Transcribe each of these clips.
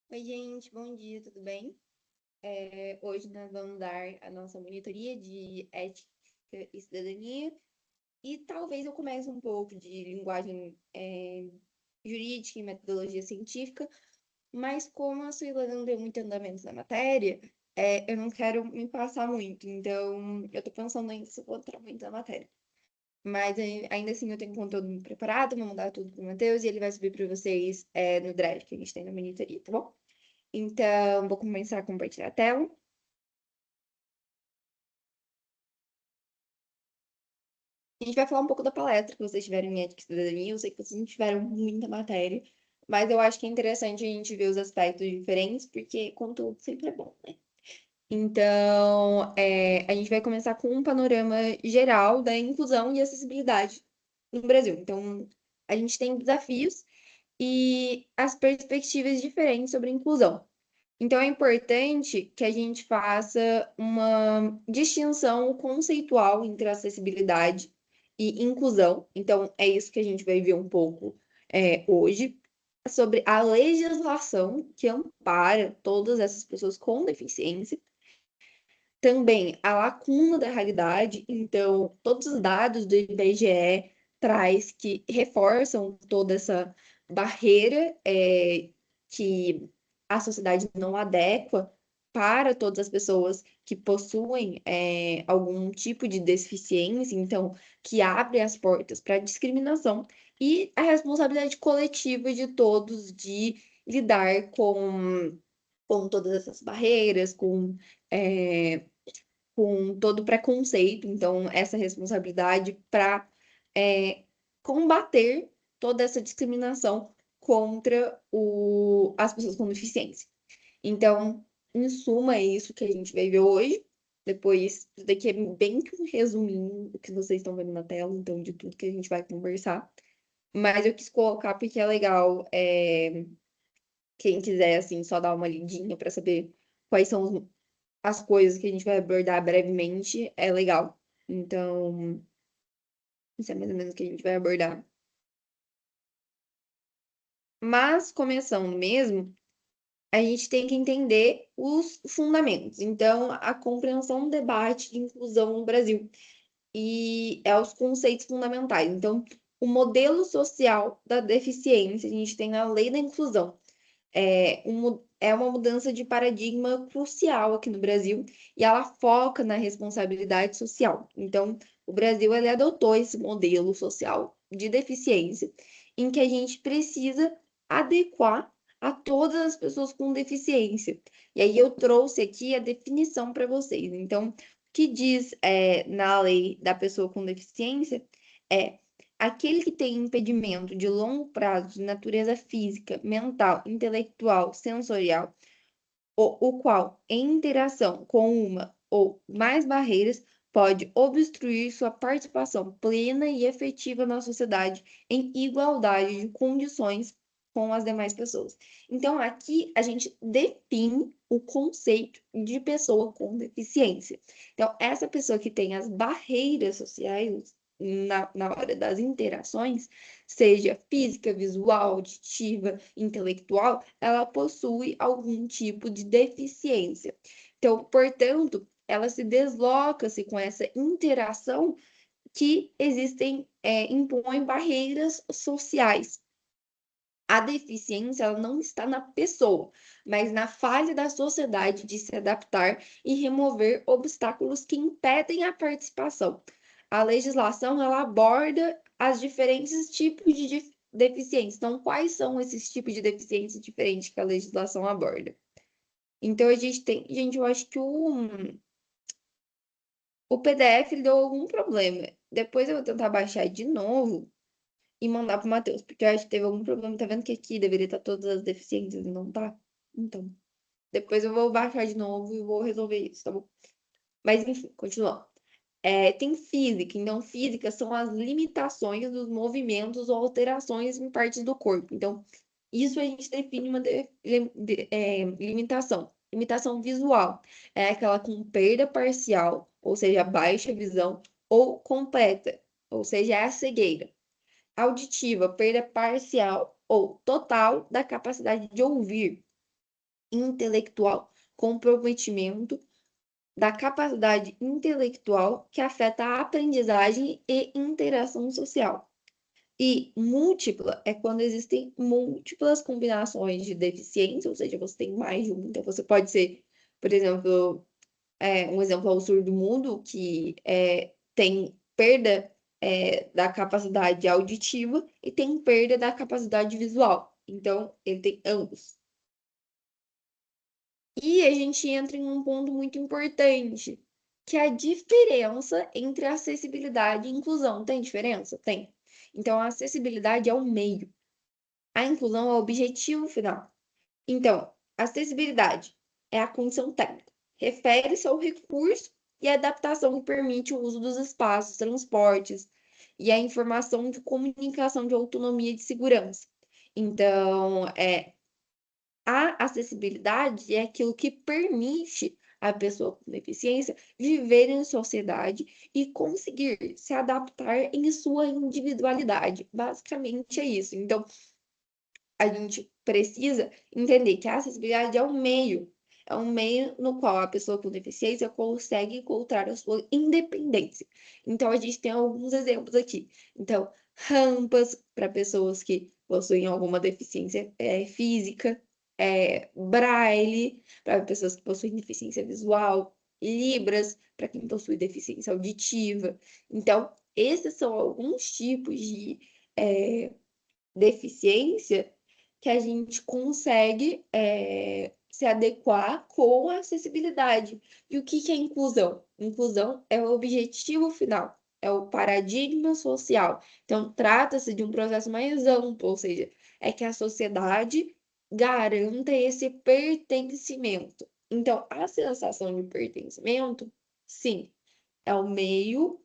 Oi, gente, bom dia, tudo bem? Hoje nós vamos dar a nossa monitoria de ética e cidadania e talvez eu comece um pouco de linguagem jurídica e metodologia científica, mas como a Suíla não deu muito andamento na matéria, eu não quero me passar muito, então eu tô pensando ainda se eu vou entrar muito na matéria. Mas ainda assim eu tenho conteúdo preparado, vou mandar tudo pro Matheus e ele vai subir para vocês no Drive que a gente tem na monitoria, tá bom? Então, vou começar a compartilhar a tela. A gente vai falar um pouco da palestra que vocês tiveram em Ética e Cidadania. Eu sei que vocês não tiveram muita matéria, mas eu acho que é interessante a gente ver os aspectos diferentes, porque conteúdo sempre é bom, né? Então, a gente vai começar com um panorama geral da inclusão e acessibilidade no Brasil. Então, a gente tem desafios e as perspectivas diferentes sobre inclusão. Então, é importante que a gente faça uma distinção conceitual entre acessibilidade e inclusão. Então, é isso que a gente vai ver um pouco hoje, sobre a legislação que ampara todas essas pessoas com deficiência. Também a lacuna da realidade. Então, todos os dados do IBGE traz que reforçam toda essa barreira que a sociedade não adequa para todas as pessoas que possuem algum tipo de deficiência, então, que abre as portas para a discriminação e a responsabilidade coletiva de todos de lidar com todas essas barreiras, com todo preconceito, então, essa responsabilidade para combater toda essa discriminação contra as pessoas com deficiência. Então, em suma, é isso que a gente vai ver hoje. Depois, isso daqui é bem que um resuminho do que vocês estão vendo na tela, então, de tudo que a gente vai conversar. Mas eu quis colocar porque é legal, quem quiser, assim, só dar uma lidinha para saber quais são as coisas que a gente vai abordar brevemente, é legal. Então, isso é mais ou menos o que a gente vai abordar. Mas, começando mesmo, a gente tem que entender os fundamentos. Então, a compreensão do debate de inclusão no Brasil e os conceitos fundamentais. Então, o modelo social da deficiência, a gente tem a lei da inclusão. É uma mudança de paradigma crucial aqui no Brasil e ela foca na responsabilidade social. Então, o Brasil ele adotou esse modelo social de deficiência, em que a gente precisa adequar a todas as pessoas com deficiência. E aí eu trouxe aqui a definição para vocês. Então, o que diz na lei da pessoa com deficiência é aquele que tem impedimento de longo prazo de natureza física, mental, intelectual, sensorial, o qual, em interação com uma ou mais barreiras, pode obstruir sua participação plena e efetiva na sociedade em igualdade de condições com as demais pessoas. Então, aqui a gente define o conceito de pessoa com deficiência. Então, essa pessoa que tem as barreiras sociais na hora das interações, seja física, visual, auditiva, intelectual, ela possui algum tipo de deficiência. Então, portanto, ela se desloca-se com essa interação que existem, impõem barreiras sociais. A deficiência ela não está na pessoa, mas na falha da sociedade de se adaptar e remover obstáculos que impedem a participação. A legislação ela aborda as diferentes tipos de deficiência. Então, quais são esses tipos de deficiência diferentes que a legislação aborda? Então, a gente tem, gente, eu acho que o PDF ele deu algum problema. Depois eu vou tentar baixar de novo e mandar pro Matheus, porque eu acho que teve algum problema. Tá vendo que aqui deveria estar todas as deficiências e não tá? Então, depois eu vou baixar de novo e vou resolver isso, tá bom? Mas enfim, continuando. Tem física, então física são as limitações dos movimentos ou alterações em partes do corpo. Então, isso a gente define uma limitação. Limitação visual é aquela com perda parcial, ou seja, baixa visão, ou completa, ou seja, é a cegueira. Auditiva, perda parcial ou total da capacidade de ouvir. intelectual, comprometimento da capacidade intelectual que afeta a aprendizagem e interação social. E múltipla é quando existem múltiplas combinações de deficiência, ou seja, você tem mais de uma. Então, você pode ser, por exemplo, um exemplo é o surdo-mudo, que tem perda da capacidade auditiva e tem perda da capacidade visual. Então, ele tem ambos. E a gente entra em um ponto muito importante, que é a diferença entre acessibilidade e inclusão. Tem diferença? Tem. Então, a acessibilidade é o meio, a inclusão é o objetivo final. Então, acessibilidade é a condição técnica. Refere-se ao recurso e à adaptação que permite o uso dos espaços, transportes e a informação de comunicação de autonomia e de segurança. Então, a acessibilidade é aquilo que permite a pessoa com deficiência viver em sociedade e conseguir se adaptar em sua individualidade. Basicamente é isso. Então, a gente precisa entender que a acessibilidade é um meio no qual a pessoa com deficiência consegue encontrar a sua independência. Então, a gente tem alguns exemplos aqui. Então, rampas para pessoas que possuem alguma deficiência física, braille para pessoas que possuem deficiência visual, libras para quem possui deficiência auditiva. Então, esses são alguns tipos de deficiência que a gente consegue se adequar com a acessibilidade. E o que é inclusão? Inclusão é o objetivo final, é o paradigma social. Então, trata-se de um processo mais amplo, ou seja, é que a sociedade garanta esse pertencimento. Então, a sensação de pertencimento, sim, é o meio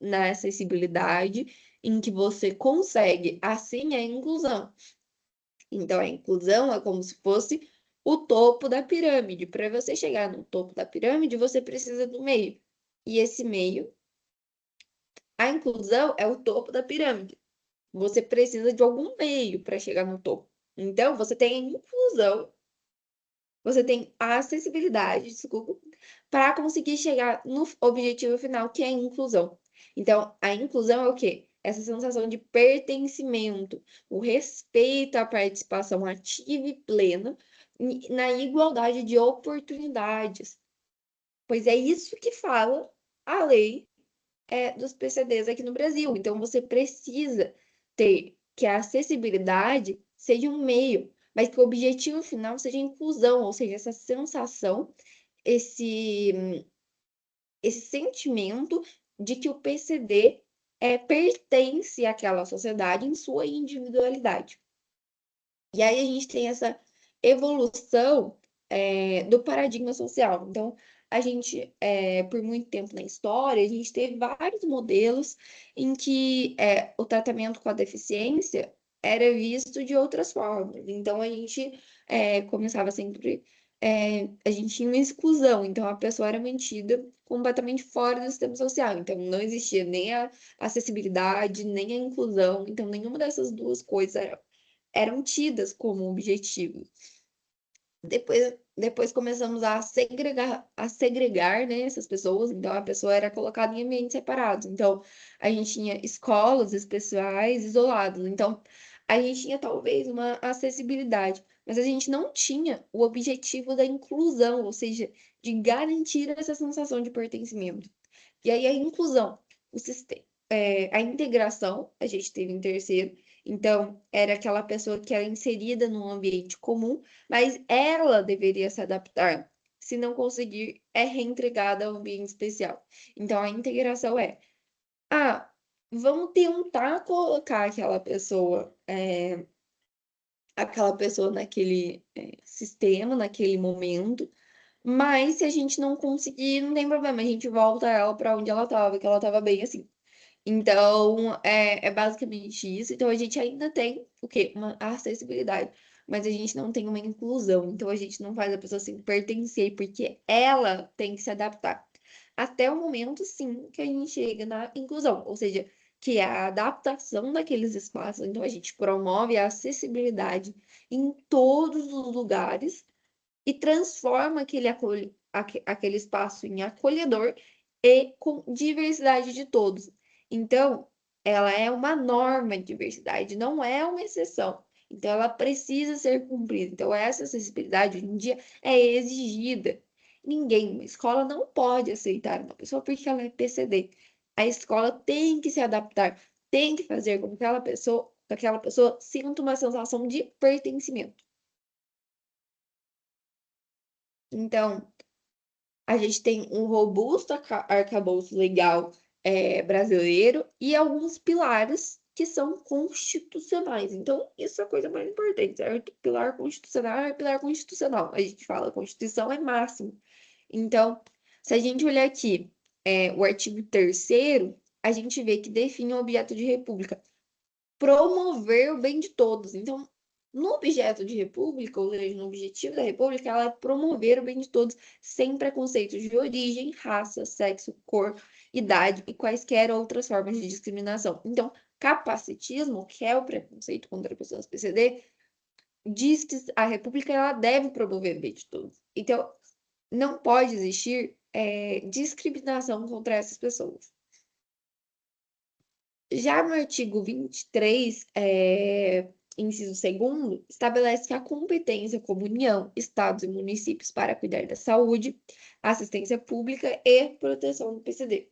na acessibilidade em que você consegue, assim, a inclusão. Então, a inclusão é como se fosse o topo da pirâmide. Para você chegar no topo da pirâmide, você precisa do meio. E esse meio, a inclusão é o topo da pirâmide. Você precisa de algum meio para chegar no topo. Então, você tem a inclusão, você tem a acessibilidade, desculpa, para conseguir chegar no objetivo final, que é a inclusão. Então, a inclusão é o quê? Essa sensação de pertencimento, o respeito à participação ativa e plena na igualdade de oportunidades. Pois é isso que fala a lei dos PCDs aqui no Brasil. Então, você precisa ter que a acessibilidade seja um meio, mas que o objetivo final seja a inclusão, ou seja, essa sensação, esse, esse sentimento de que o PCD pertence àquela sociedade em sua individualidade. E aí a gente tem essa evolução do paradigma social. Então, a gente, por muito tempo na história, a gente teve vários modelos em que o tratamento com a deficiência era visto de outras formas. Então, a gente começava sempre, a gente tinha uma exclusão, então a pessoa era mantida completamente fora do sistema social. Então, não existia nem a acessibilidade, nem a inclusão. Então, nenhuma dessas duas coisas eram tidas como objetivo. Depois começamos a segregar, né, essas pessoas, então a pessoa era colocada em ambientes separados. Então, a gente tinha escolas especiais isoladas. Então, a gente tinha talvez uma acessibilidade, mas a gente não tinha o objetivo da inclusão, ou seja, de garantir essa sensação de pertencimento. E aí a inclusão, o sistema, a integração, a gente teve em terceiro. Então, era aquela pessoa que era inserida num ambiente comum, mas ela deveria se adaptar. Se não conseguir, é reentregada ao ambiente especial. Então, a integração ah, vamos tentar colocar aquela pessoa naquele sistema, naquele momento, mas se a gente não conseguir, não tem problema, a gente volta ela para onde ela estava, que ela estava bem assim. Então, é basicamente isso. Então, a gente ainda tem o quê? Uma acessibilidade, mas a gente não tem uma inclusão. Então, a gente não faz a pessoa se pertencer, porque ela tem que se adaptar. Até o momento, sim, que a gente chega na inclusão, ou seja, que é a adaptação daqueles espaços. Então, a gente promove a acessibilidade em todos os lugares e transforma aquele espaço em acolhedor e com diversidade de todos. Então, ela é uma norma de diversidade, não é uma exceção. Então, ela precisa ser cumprida. Então, essa acessibilidade hoje em dia é exigida. Ninguém, uma escola não pode aceitar uma pessoa porque ela é PCD. A escola tem que se adaptar, tem que fazer com que aquela pessoa sinta uma sensação de pertencimento. Então, a gente tem um robusto arcabouço legal brasileiro e alguns pilares que são constitucionais. Então, isso é a coisa mais importante, certo? Pilar constitucional é pilar constitucional. A gente fala, a Constituição é máximo. Então, se a gente olhar aqui, o artigo 3º, a gente vê que define o objeto de república promover o bem de todos. Então, no objeto de república, ou seja, no objetivo da república, ela é promover o bem de todos, sem preconceitos de origem, raça, sexo, cor, idade e quaisquer outras formas de discriminação. Então, capacitismo, que é o preconceito contra pessoas PCD, diz que a república ela deve promover o bem de todos. Então, não pode existir discriminação contra essas pessoas. Já no artigo 23, inciso 2º, estabelece que a competência como União, Estados e municípios para cuidar da saúde, assistência pública e proteção do PCD.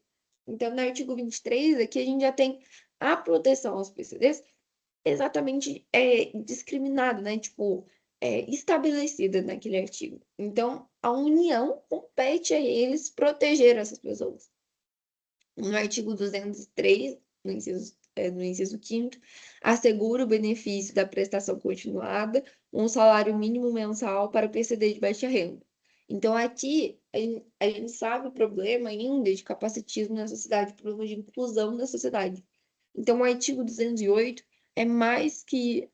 Então, no artigo 23, aqui a gente já tem a proteção aos PCDs exatamente discriminada, né? Tipo, estabelecida naquele artigo. Então, a União compete a eles proteger essas pessoas. No artigo 203, no inciso 5º, assegura o benefício da prestação continuada, um salário mínimo mensal para o PCD de baixa renda. Então, aqui, a gente sabe o problema ainda de capacitismo na sociedade, o problema de inclusão na sociedade. Então, o artigo 208 é mais que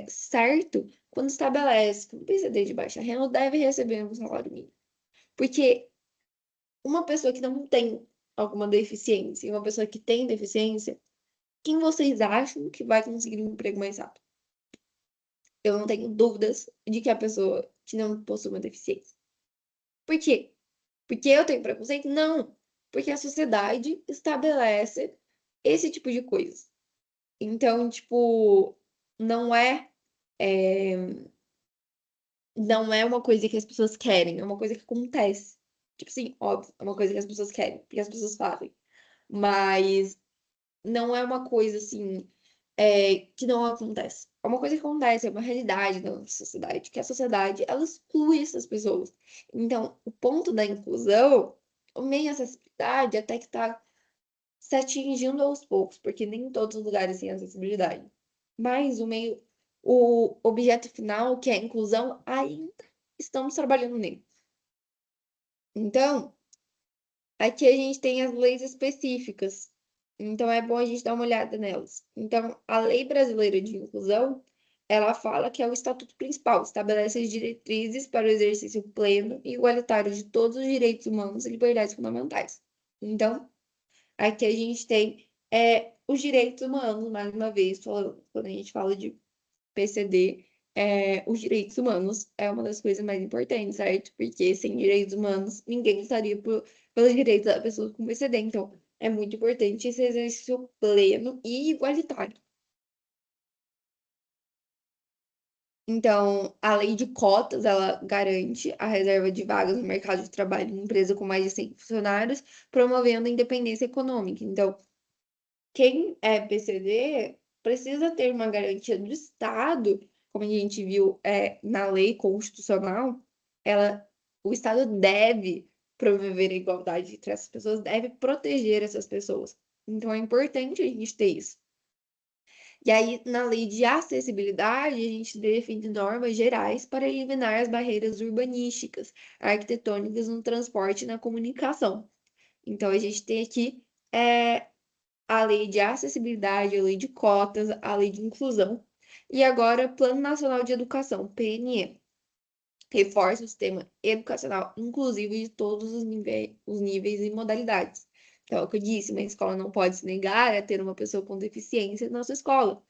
certo quando estabelece que o PCD de baixa renda deve receber um salário mínimo. Porque uma pessoa que não tem alguma deficiência e uma pessoa que tem deficiência, quem vocês acham que vai conseguir um emprego mais rápido? Eu não tenho dúvidas de que a pessoa que não possui uma deficiência. Por quê? Porque eu tenho preconceito? Não. Porque a sociedade estabelece esse tipo de coisa. Então, tipo, não é, é, não é uma coisa que as pessoas querem, é uma coisa que acontece. Tipo assim, óbvio, é uma coisa que as pessoas querem, porque as pessoas fazem. Mas não é uma coisa assim que não acontece. É uma coisa que acontece, é uma realidade da nossa sociedade, que a sociedade ela exclui essas pessoas. Então, o ponto da inclusão, o meio acessibilidade, até que está se atingindo aos poucos, porque nem em todos os lugares têm acessibilidade. Mas o objeto final, que é a inclusão, ainda estamos trabalhando nele. Então, aqui a gente tem as leis específicas. Então, é bom a gente dar uma olhada nelas. Então, a Lei Brasileira de Inclusão, ela fala que é o estatuto principal, estabelece as diretrizes para o exercício pleno e igualitário de todos os direitos humanos e liberdades fundamentais. Então, aqui a gente tem os direitos humanos, mais uma vez, quando a gente fala de PCD, os direitos humanos é uma das coisas mais importantes, certo? Porque sem direitos humanos, ninguém estaria pelos direitos da pessoa com PCD. Então, é muito importante esse exercício pleno e igualitário. Então, a lei de cotas, ela garante a reserva de vagas no mercado de trabalho em empresa com mais de 100 funcionários, promovendo a independência econômica. Então, quem é PCD precisa ter uma garantia do Estado, como a gente viu na lei constitucional, o Estado deve promover a igualdade entre essas pessoas, deve proteger essas pessoas. Então é importante a gente ter isso. E aí, na lei de acessibilidade, a gente define normas gerais para eliminar as barreiras urbanísticas, arquitetônicas no transporte e na comunicação. Então, a gente tem aqui a lei de acessibilidade, a lei de cotas, a lei de inclusão. E agora, Plano Nacional de Educação, PNE, reforça o sistema educacional inclusivo de todos os níveis e modalidades. Então, é o que eu disse, uma escola não pode se negar a ter uma pessoa com deficiência na sua escola.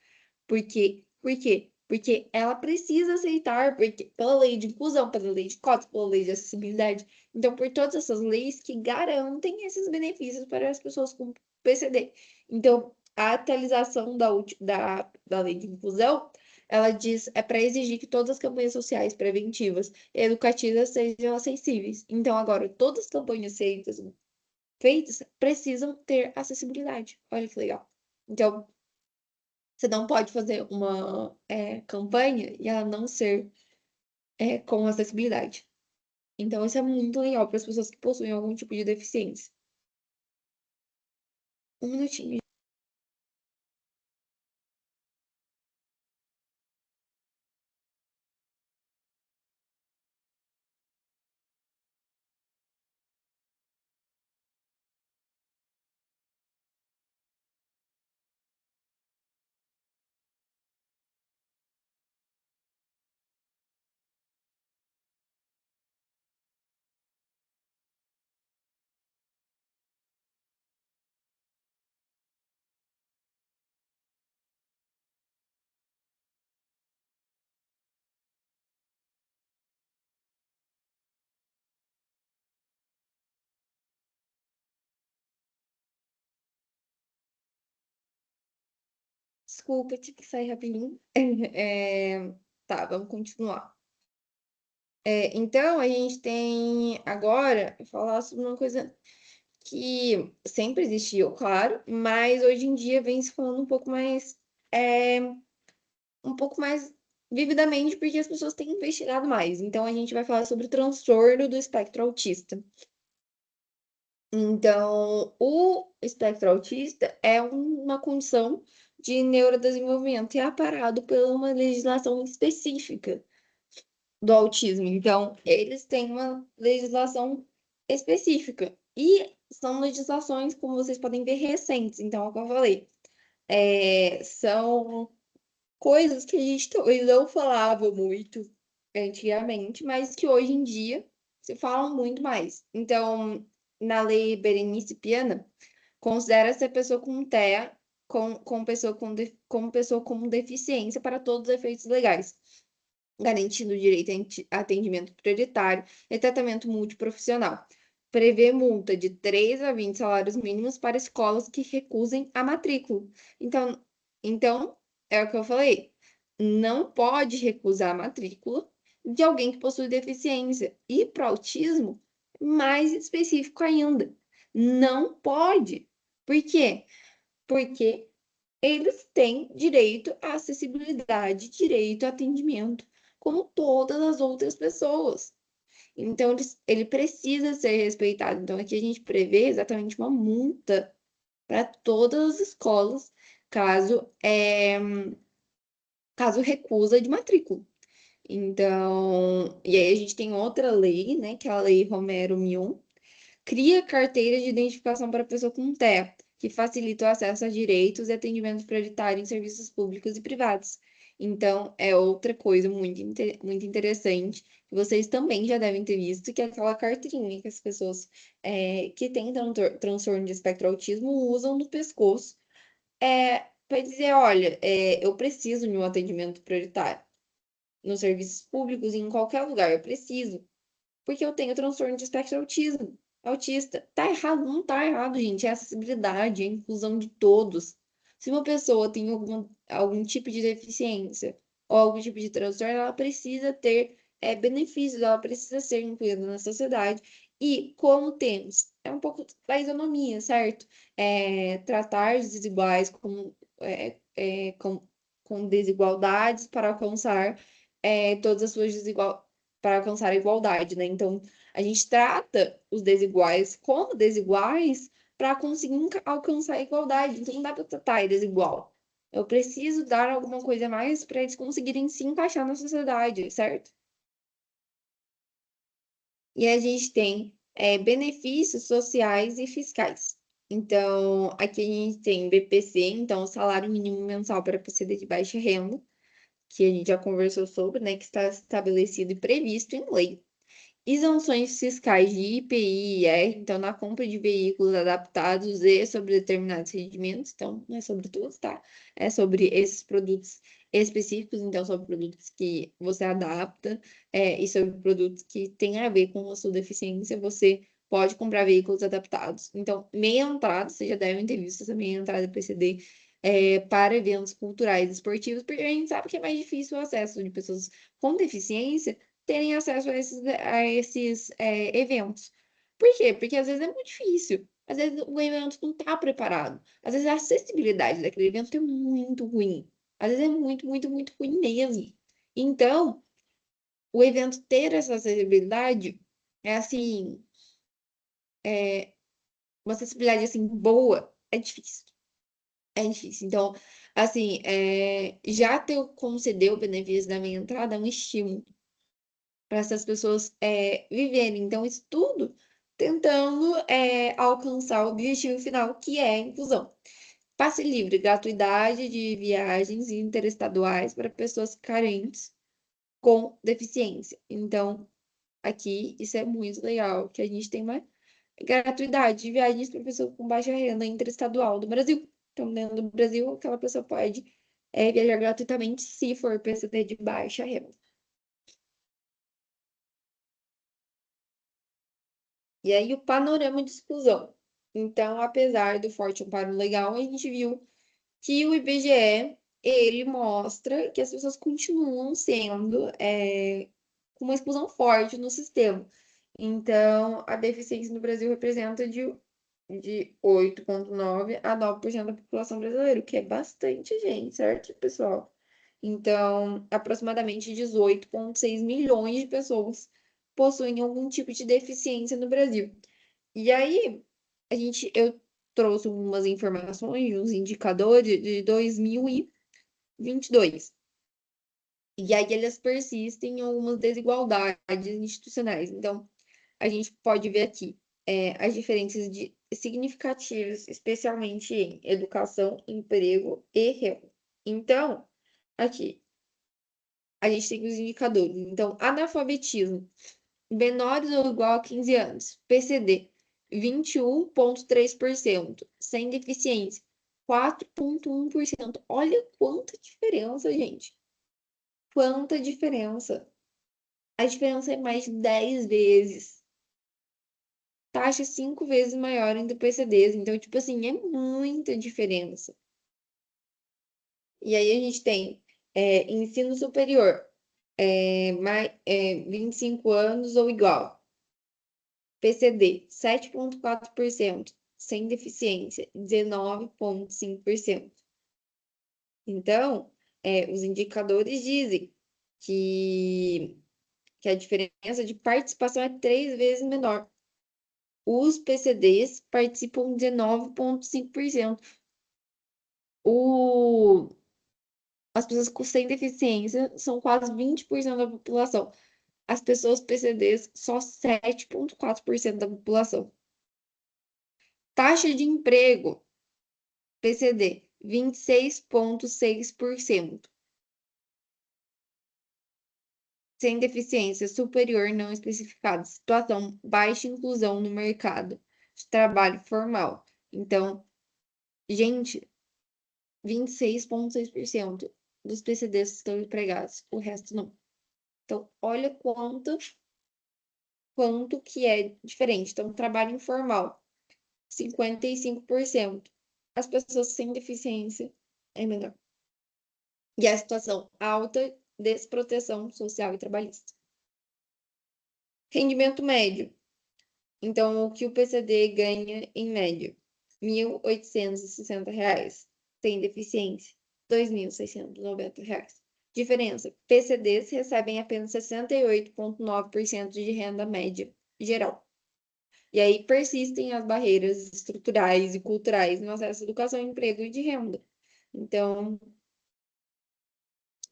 Por quê? Por quê? porque ela precisa aceitar, porque pela lei de inclusão, pela lei de cotas, pela lei de acessibilidade. Então, por todas essas leis que garantem esses benefícios para as pessoas com PCD. Então, a atualização da lei de inclusão, ela diz, é para exigir que todas as campanhas sociais preventivas e educativas sejam acessíveis. Então, agora, todas as campanhas feitas precisam ter acessibilidade. Olha que legal. Então, você não pode fazer uma campanha e ela não ser com acessibilidade. Então, isso é muito legal para as pessoas que possuem algum tipo de deficiência. Um minutinho. Desculpa, tive que sair rapidinho. Tá, vamos continuar. Então, a gente tem agora falar sobre uma coisa que sempre existiu, claro, mas hoje em dia vem se falando é, um pouco mais vividamente, porque as pessoas têm investigado mais. Então, a gente vai falar sobre o transtorno do espectro autista. Então, o espectro autista é uma condição de neurodesenvolvimento e é aparado por uma legislação específica do autismo. Então, eles têm uma legislação específica. E são legislações, como vocês podem ver, recentes. Então, como eu falei, são coisas que a gente talvez não falava muito antigamente, mas que hoje em dia se falam muito mais. Então, na lei Berenice Piana, considera-se a pessoa com TEA como pessoa com deficiência para todos os efeitos legais, garantindo o direito a atendimento prioritário e tratamento multiprofissional. Prevê multa de 3 a 20 salários mínimos para escolas que recusem a matrícula. Então, é o que eu falei. Não pode recusar a matrícula de alguém que possui deficiência. E para autismo, mais específico ainda. Não pode. Por quê? Porque eles têm direito à acessibilidade, direito a atendimento, como todas as outras pessoas. Então, ele precisa ser respeitado. Então, aqui a gente prevê exatamente uma multa para todas as escolas, caso, caso recusa de matrícula. Então, e aí a gente tem outra lei, né, que é a Lei Romero Mion, cria carteira de identificação para pessoa com TEA, que facilita o acesso a direitos e atendimento prioritário em serviços públicos e privados. Então, é outra coisa muito interessante, que vocês também já devem ter visto, que é aquela carteirinha que as pessoas que têm transtorno de espectro autismo usam no pescoço, para dizer, olha, eu preciso de um atendimento prioritário nos serviços públicos e em qualquer lugar, eu preciso porque eu tenho transtorno de espectro autista. Tá errado? Não tá errado, gente. É a acessibilidade, é a inclusão de todos. Se uma pessoa tem algum tipo de deficiência ou algum tipo de transtorno, ela precisa ter benefícios, ela precisa ser incluída na sociedade. E como temos, é um pouco da isonomia, certo? Tratar os desiguais com desigualdades para alcançar todas as suas desigualdades para alcançar a igualdade, né? Então, a gente trata os desiguais como desiguais para conseguir alcançar a igualdade. Então, não dá para tratar eles igual. Eu preciso dar alguma coisa a mais para eles conseguirem se encaixar na sociedade, certo? E a gente tem benefícios sociais e fiscais. Então, aqui a gente tem BPC, então, o salário mínimo mensal para PCD de baixa renda, que a gente já conversou sobre, né, que está estabelecido e previsto em lei. isenções fiscais de IPI e IR, então na compra de veículos adaptados e sobre determinados rendimentos, então não é sobre tudo, tá? É sobre esses produtos específicos, então sobre produtos que você adapta, e sobre produtos que têm a ver com a sua deficiência, você pode comprar veículos adaptados. Então, meia entrada, vocês já devem ter visto essa meia entrada PCD, para eventos culturais e esportivos, porque a gente sabe que é mais difícil o acesso de pessoas com deficiência terem acesso a esses eventos. Por quê? Porque às vezes é muito difícil. Às vezes o evento não está preparado. Às vezes a acessibilidade daquele evento é muito ruim. Às vezes é muito, muito, muito ruim mesmo. Então, o evento ter essa acessibilidade é assim, uma acessibilidade assim boa, é difícil. É difícil. Então, assim, já ter conceder o benefício da minha entrada é um estímulo para essas pessoas viverem. Então, isso tudo tentando alcançar o objetivo final, que é a inclusão. Passe livre, gratuidade de viagens interestaduais para pessoas carentes com deficiência. Então, aqui, isso é muito legal, que a gente tem uma gratuidade de viagens para pessoas com baixa renda interestadual do Brasil. Então, dentro do Brasil, aquela pessoa pode viajar gratuitamente se for PCD de baixa renda. E aí, o panorama de exclusão. Então, apesar do forte amparo legal, a gente viu que o IBGE, ele mostra que as pessoas continuam sendo com uma exclusão forte no sistema. Então, a deficiência no Brasil representa de 8,9 a 9% da população brasileira, o que é bastante gente, certo, pessoal? Então, aproximadamente 18,6 milhões de pessoas possuem algum tipo de deficiência no Brasil. E aí, eu trouxe umas informações, uns indicadores de 2022. E aí eles persistem em algumas desigualdades institucionais. Então, a gente pode ver aqui as diferenças significativas, especialmente em educação, emprego e renda. Então, aqui, a gente tem os indicadores. Então, analfabetismo, menores ou igual a 15 anos. PCD, 21,3%. Sem deficiência, 4,1%. Olha quanta diferença, gente. Quanta diferença. A diferença é mais de 10 vezes. Taxa 5 vezes maior entre PCDs. Então, tipo assim, é muita diferença. E aí a gente tem ensino superior, 25 anos ou igual. PCD, 7,4%. Sem deficiência, 19,5%. Então, os indicadores dizem que, que a diferença de participação é 3 vezes menor. Os PCDs participam 19,5%. O, as pessoas sem deficiência são quase 20% da população. As pessoas PCDs, só 7,4% da população. Taxa de emprego, PCD, 26,6%. Sem deficiência superior não especificada. Situação, baixa inclusão no mercado de trabalho formal. Então, gente, 26,6% dos PCDs estão empregados, o resto não. Então, olha quanto que é diferente. Então, trabalho informal, 55%. As pessoas sem deficiência é menor. E a situação alta, desproteção social e trabalhista. Rendimento médio. Então, o que o PCD ganha em média? R$ 1.860. Sem deficiência, R$ 2.690. Diferença: PCDs recebem apenas 68,9% de renda média geral. E aí persistem as barreiras estruturais e culturais no acesso à educação, emprego e de renda. Então,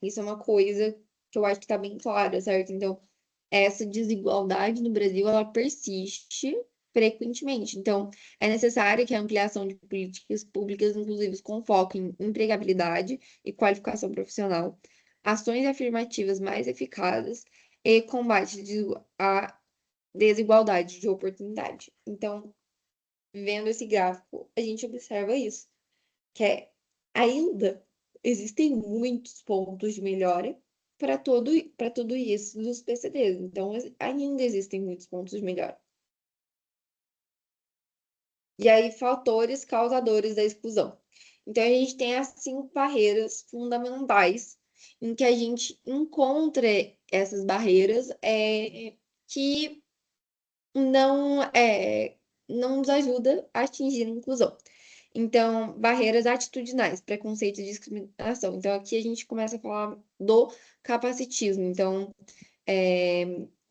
isso é uma coisa que eu acho que está bem clara, certo? Então, essa desigualdade no Brasil, ela persiste frequentemente. Então, é necessário que a ampliação de políticas públicas inclusivas com foco em empregabilidade e qualificação profissional, ações afirmativas mais eficazes e combate desigualdade de oportunidade. Então, vendo esse gráfico, a gente observa isso, que ainda existem muitos pontos de melhora para tudo isso dos PCDs. Então, ainda existem muitos pontos de melhora. E aí, fatores causadores da exclusão. Então, a gente tem as 5 barreiras fundamentais em que a gente encontra essas barreiras que não nos ajuda a atingir a inclusão. Então, barreiras atitudinais, preconceito e discriminação. Então, aqui a gente começa a falar do capacitismo. Então,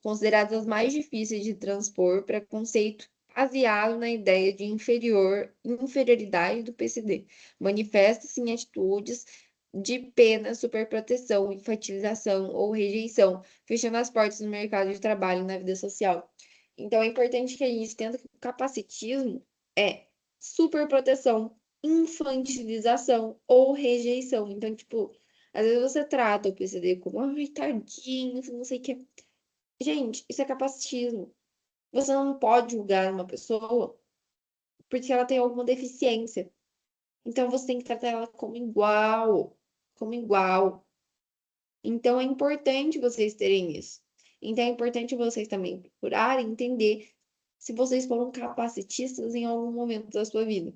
consideradas as mais difíceis de transpor, preconceito baseado na ideia de inferioridade do PCD. Manifesta-se em atitudes de pena, superproteção, infantilização ou rejeição, fechando as portas no mercado de trabalho e na vida social. Então, é importante que a gente entenda que o capacitismo é superproteção, infantilização ou rejeição. Então, tipo, às vezes você trata o PCD como, ai, tadinho, não sei o que. Gente, isso é capacitismo. Você não pode julgar uma pessoa porque ela tem alguma deficiência. Então, você tem que tratar ela como igual. Como igual. Então, é importante vocês terem isso. Então, é importante vocês também procurarem entender se vocês foram capacitistas em algum momento da sua vida.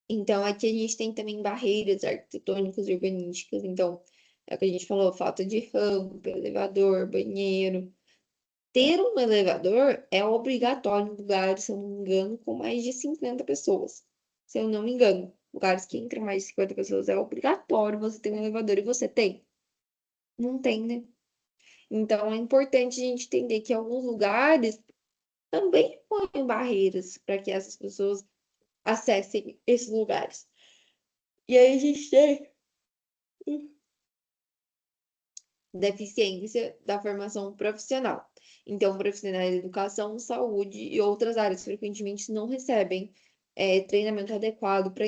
Então, aqui a gente tem também barreiras arquitetônicas e urbanísticas. Então, é o que a gente falou, falta de rampa, elevador, banheiro. Ter um elevador é obrigatório em lugares, se eu não me engano, com mais de 50 pessoas. Se eu não me engano, lugares que entram mais de 50 pessoas é obrigatório você ter um elevador e você tem? Não tem, né? Então, é importante a gente entender que alguns lugares também põem barreiras para que essas pessoas acessem esses lugares. E aí a gente tem deficiência da formação profissional. Então, profissionais de educação, saúde e outras áreas frequentemente não recebem treinamento adequado para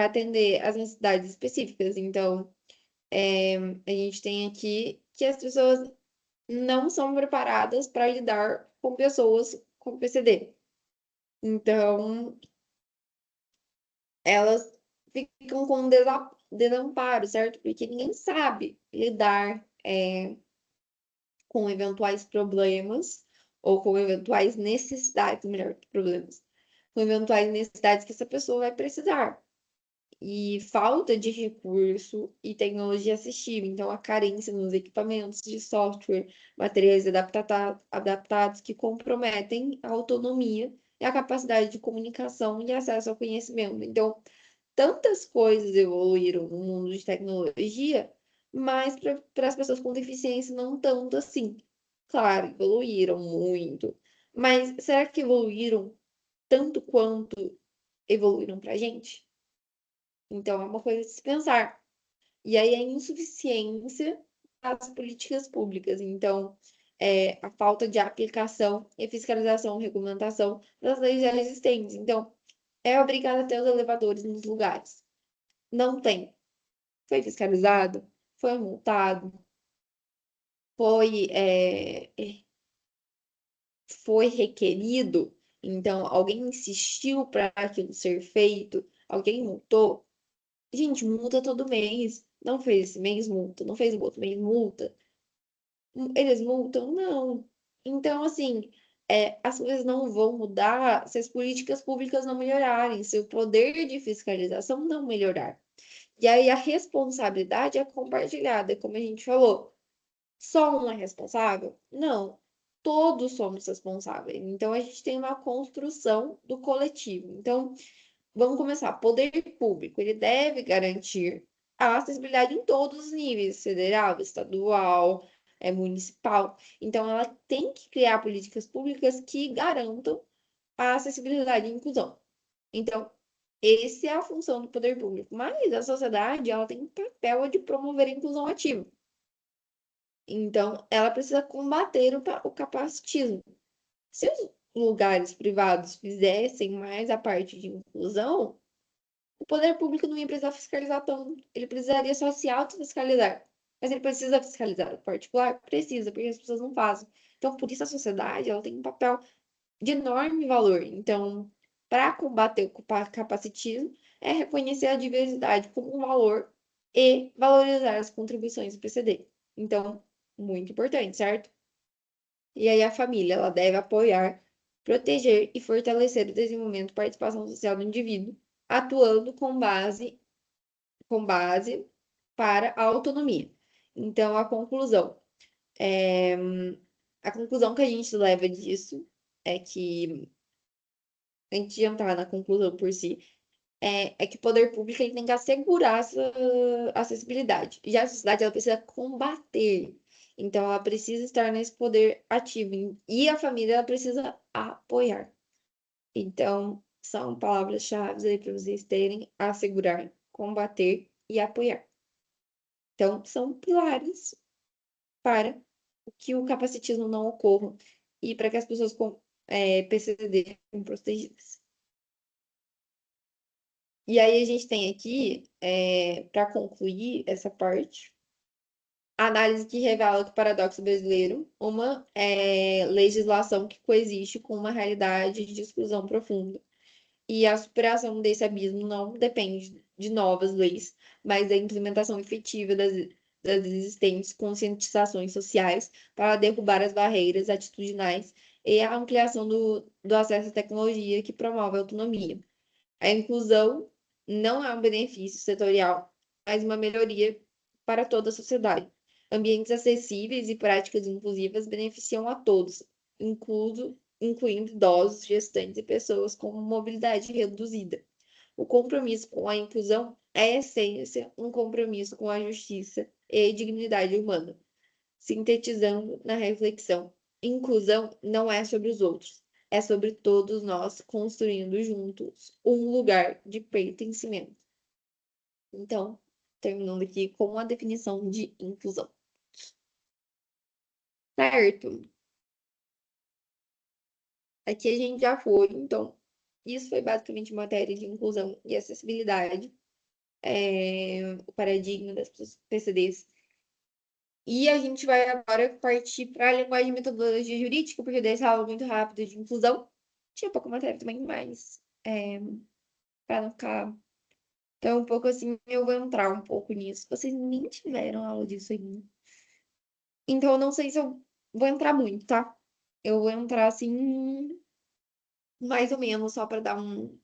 atender as necessidades específicas. Então, a gente tem aqui que as pessoas não são preparadas para lidar com pessoas com PCD. Então, elas ficam com um desamparo, certo? Porque ninguém sabe lidar com eventuais problemas ou com eventuais necessidades, melhor que problemas, com eventuais necessidades que essa pessoa vai precisar. E falta de recurso e tecnologia assistiva, então a carência nos equipamentos de software, materiais adaptados que comprometem a autonomia e a capacidade de comunicação e acesso ao conhecimento. Então, tantas coisas evoluíram no mundo de tecnologia, mas para as pessoas com deficiência não tanto assim. Claro, evoluíram muito, mas será que evoluíram tanto quanto evoluíram para a gente? Então, é uma coisa de se pensar. E aí, a insuficiência das políticas públicas. Então, a falta de aplicação e fiscalização, regulamentação das leis já existentes. Então, é obrigado a ter os elevadores nos lugares. Não tem. Foi fiscalizado, foi multado, foi requerido. Então, alguém insistiu para aquilo ser feito, alguém multou. Gente, multa todo mês. Não fez esse mês, multa. Não fez o outro mês, multa. Eles multam? Não. Então, assim, as coisas não vão mudar se as políticas públicas não melhorarem, se o poder de fiscalização não melhorar. E aí a responsabilidade é compartilhada, como a gente falou. Só um é responsável? Não. Todos somos responsáveis. Então, a gente tem uma construção do coletivo. Então, vamos começar. Poder público, ele deve garantir a acessibilidade em todos os níveis, federal, estadual, municipal. Então, ela tem que criar políticas públicas que garantam a acessibilidade e inclusão. Então, essa é a função do poder público. Mas a sociedade, ela tem um papel de promover a inclusão ativa. Então, ela precisa combater o capacitismo. Se os lugares privados fizessem mais a parte de inclusão, o poder público não ia precisar fiscalizar tanto. Ele precisaria só se autofiscalizar. Mas ele precisa fiscalizar. O particular precisa, porque as pessoas não fazem. Então, por isso a sociedade, ela tem um papel de enorme valor. Então, para combater o capacitismo, é reconhecer a diversidade como um valor e valorizar as contribuições do PCD. Então, muito importante, certo? E aí a família, ela deve apoiar, proteger e fortalecer o desenvolvimento e participação social do indivíduo, atuando com base para a autonomia. Então, a conclusão que a gente leva disso é que, antes de entrar na conclusão por si, é que o poder público ele tem que assegurar essa acessibilidade. Já a sociedade ela precisa combater. Então, ela precisa estar nesse poder ativo. E a família ela precisa apoiar. Então, são palavras-chave aí para vocês terem: assegurar, combater e apoiar. Então, são pilares para que o capacitismo não ocorra e para que as pessoas com PCD sejam protegidas. E aí a gente tem aqui, para concluir essa parte, a análise que revela que o paradoxo brasileiro, uma legislação que coexiste com uma realidade de exclusão profunda. E a superação desse abismo não depende de novas leis, mas da implementação efetiva das existentes conscientizações sociais para derrubar as barreiras atitudinais e a ampliação do acesso à tecnologia que promove a autonomia. A inclusão não é um benefício setorial, mas uma melhoria para toda a sociedade. Ambientes acessíveis e práticas inclusivas beneficiam a todos, incluindo idosos, gestantes e pessoas com mobilidade reduzida. O compromisso com a inclusão é, em essência, um compromisso com a justiça e dignidade humana. Sintetizando na reflexão, inclusão não é sobre os outros, é sobre todos nós construindo juntos um lugar de pertencimento. Então, terminando aqui com a definição de inclusão. Certo? Aqui a gente já foi, então, isso foi basicamente matéria de inclusão e acessibilidade, o paradigma das PCDs. E a gente vai agora partir para a linguagem de metodologia jurídica, porque daí aula muito rápido de inclusão. Tinha pouca matéria também, mas para não ficar tão um pouco assim, eu vou entrar um pouco nisso. Vocês nem tiveram aula disso ainda. Então, eu não sei se eu vou entrar muito, tá? Eu vou entrar assim, mais ou menos, só para dar um,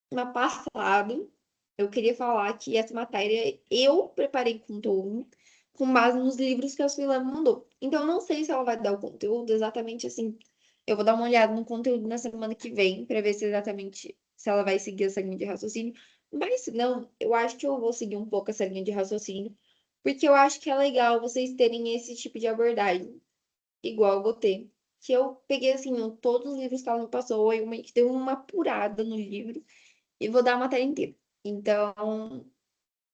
uma passada. Eu queria falar que essa matéria eu preparei conteúdo com base nos livros que a Suela me mandou. Então, eu não sei se ela vai dar o conteúdo exatamente assim. Eu vou dar uma olhada no conteúdo na semana que vem para ver se exatamente se ela vai seguir essa linha de raciocínio. Mas se não, eu acho que eu vou seguir um pouco essa linha de raciocínio, porque eu acho que é legal vocês terem esse tipo de abordagem, igual eu vou ter. Que eu peguei assim, todos os livros que ela me passou, eu meio que dei uma apurada no livro e vou dar a matéria inteira. Então,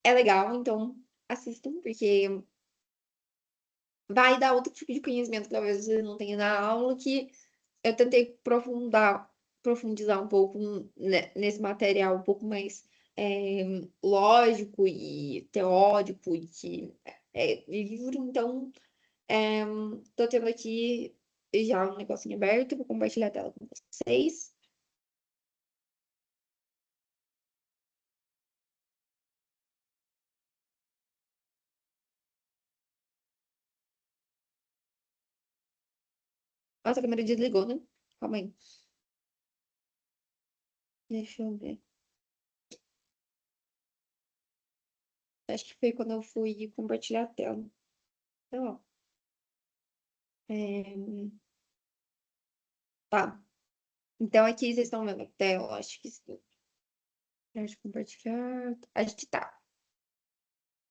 é legal, então assistam, porque vai dar outro tipo de conhecimento que talvez você não tenha na aula, que eu tentei profundizar um pouco nesse material um pouco mais lógico e teórico e que é livro, então tô tendo aqui já um negocinho aberto, vou compartilhar a tela com vocês. Nossa, a câmera desligou, né? Calma aí. Deixa eu ver. Acho que foi quando eu fui compartilhar a tela. Então, ó. É, tá. Então aqui vocês estão vendo a tela, acho que sim. Deixa eu compartilhar. Acho que tá.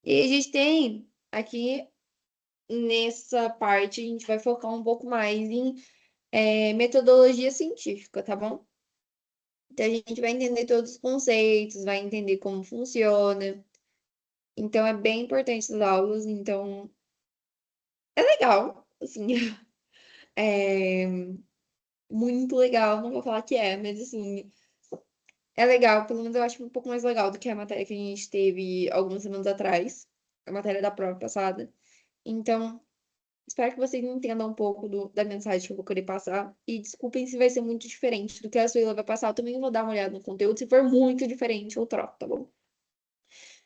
E a gente tem aqui nessa parte, a gente vai focar um pouco mais em metodologia científica, tá bom? Então a gente vai entender todos os conceitos, vai entender como funciona. Então é bem importante as aulas, então é legal, assim, é muito legal, não vou falar que mas assim, é legal, pelo menos eu acho um pouco mais legal do que a matéria que a gente teve algumas semanas atrás, a matéria da prova passada. Então, espero que vocês entendam um pouco da mensagem que eu vou querer passar. E desculpem se vai ser muito diferente do que a Suíla vai passar. Eu também vou dar uma olhada no conteúdo. Se for muito diferente, eu troco, tá bom?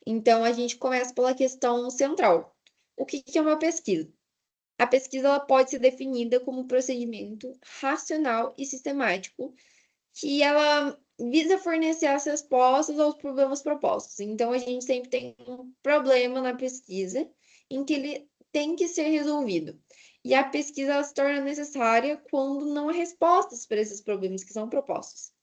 Então, a gente começa pela questão central. O que que é uma pesquisa? A pesquisa ela pode ser definida como um procedimento racional e sistemático que ela visa fornecer as respostas aos problemas propostos. Então, a gente sempre tem um problema na pesquisa em que ele tem que ser resolvido. E a pesquisa ela se torna necessária quando não há respostas para esses problemas que são propostos.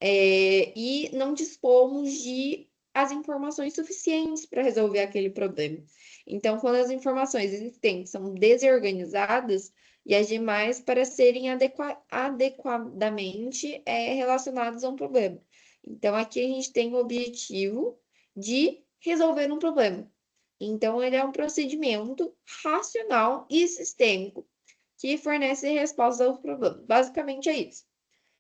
E não dispomos de as informações suficientes para resolver aquele problema. Então, quando as informações existentes são desorganizadas e as demais para serem adequadamente relacionadas a um problema. Então, aqui a gente tem o objetivo de resolver um problema. Então, ele é um procedimento racional e sistêmico que fornece respostas aos problemas. Basicamente é isso.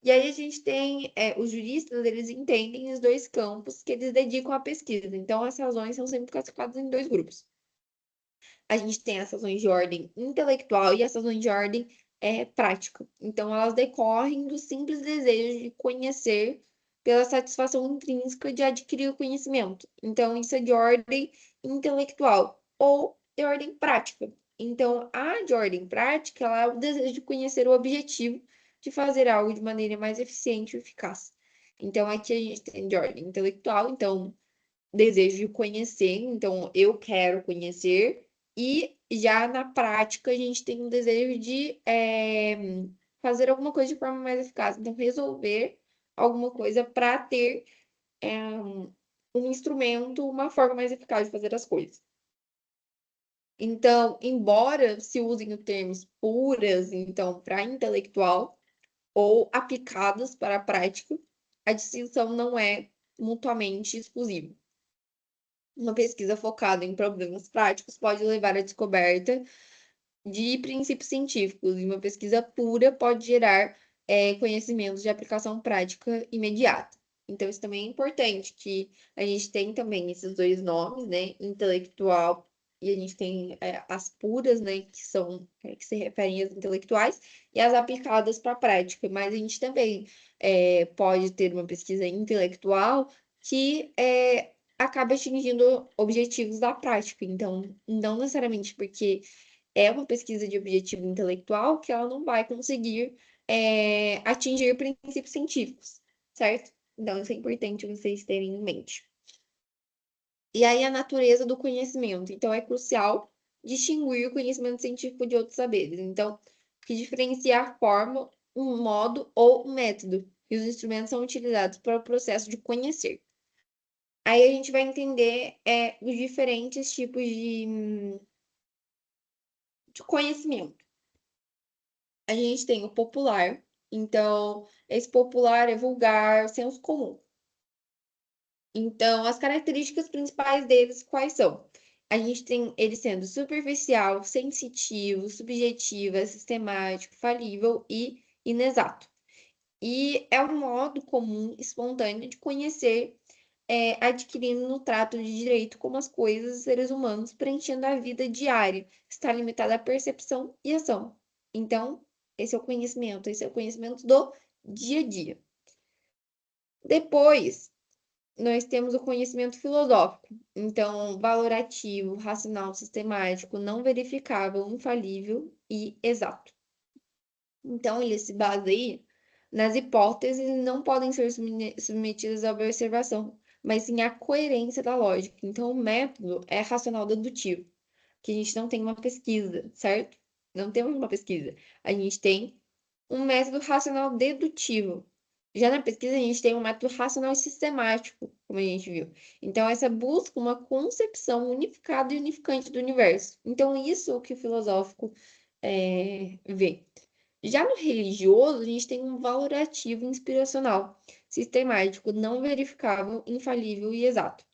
E aí a gente tem, os juristas, eles entendem os dois campos que eles dedicam à pesquisa. Então, as razões são sempre classificadas em dois grupos. A gente tem as razões de ordem intelectual e as razões de ordem prática. Então, elas decorrem do simples desejo de conhecer pela satisfação intrínseca de adquirir o conhecimento. Então, isso é de ordem intelectual ou de ordem prática. Então, a de ordem prática, ela é o desejo de conhecer o objetivo de fazer algo de maneira mais eficiente e eficaz. Então, aqui a gente tem de ordem intelectual, então desejo de conhecer, então eu quero conhecer, e já na prática a gente tem um desejo de fazer alguma coisa de forma mais eficaz, então resolver alguma coisa para ter um instrumento, uma forma mais eficaz de fazer as coisas. Então, embora se usem os termos puras, então, para intelectual, ou aplicadas para a prática, a distinção não é mutuamente exclusiva. Uma pesquisa focada em problemas práticos pode levar à descoberta de princípios científicos, e uma pesquisa pura pode gerar conhecimentos de aplicação prática imediata. Então, isso também é importante, que a gente tem também esses dois nomes, né? Intelectual, e a gente tem as puras, né? Que são, que se referem às intelectuais, e as aplicadas para a prática. Mas a gente também pode ter uma pesquisa intelectual que acaba atingindo objetivos da prática. Então, não necessariamente porque é uma pesquisa de objetivo intelectual que ela não vai conseguir atingir princípios científicos, certo? Então, isso é importante vocês terem em mente. E aí, a natureza do conhecimento. Então, é crucial distinguir o conhecimento científico de outros saberes. Então, o que diferencia a forma, um modo ou um método. E os instrumentos são utilizados para o processo de conhecer. Aí a gente vai entender os diferentes tipos de conhecimento. A gente tem o popular, então, esse popular é vulgar, senso comum. Então, as características principais deles quais são? A gente tem ele sendo superficial, sensitivo, subjetiva, sistemático, falível e inexato. E é um modo comum, espontâneo de conhecer, adquirindo no trato de direito como as coisas e seres humanos, preenchendo a vida diária. Está limitado à percepção e ação. Então, esse é o conhecimento do dia a dia. Depois, nós temos o conhecimento filosófico. Então, valorativo, racional, sistemático, não verificável, infalível e exato. Então, ele se baseia nas hipóteses e não podem ser submetidas à observação, mas sim à coerência da lógica. Então, o método é racional dedutivo, que a gente não tem uma pesquisa, certo? Não temos uma pesquisa. A gente tem um método racional dedutivo. Já na pesquisa, a gente tem um método racional e sistemático, como a gente viu. Então, essa busca uma concepção unificada e unificante do universo. Então, isso é o que o filosófico vê. Já no religioso, a gente tem um valorativo inspiracional, sistemático, não verificável, infalível e exato.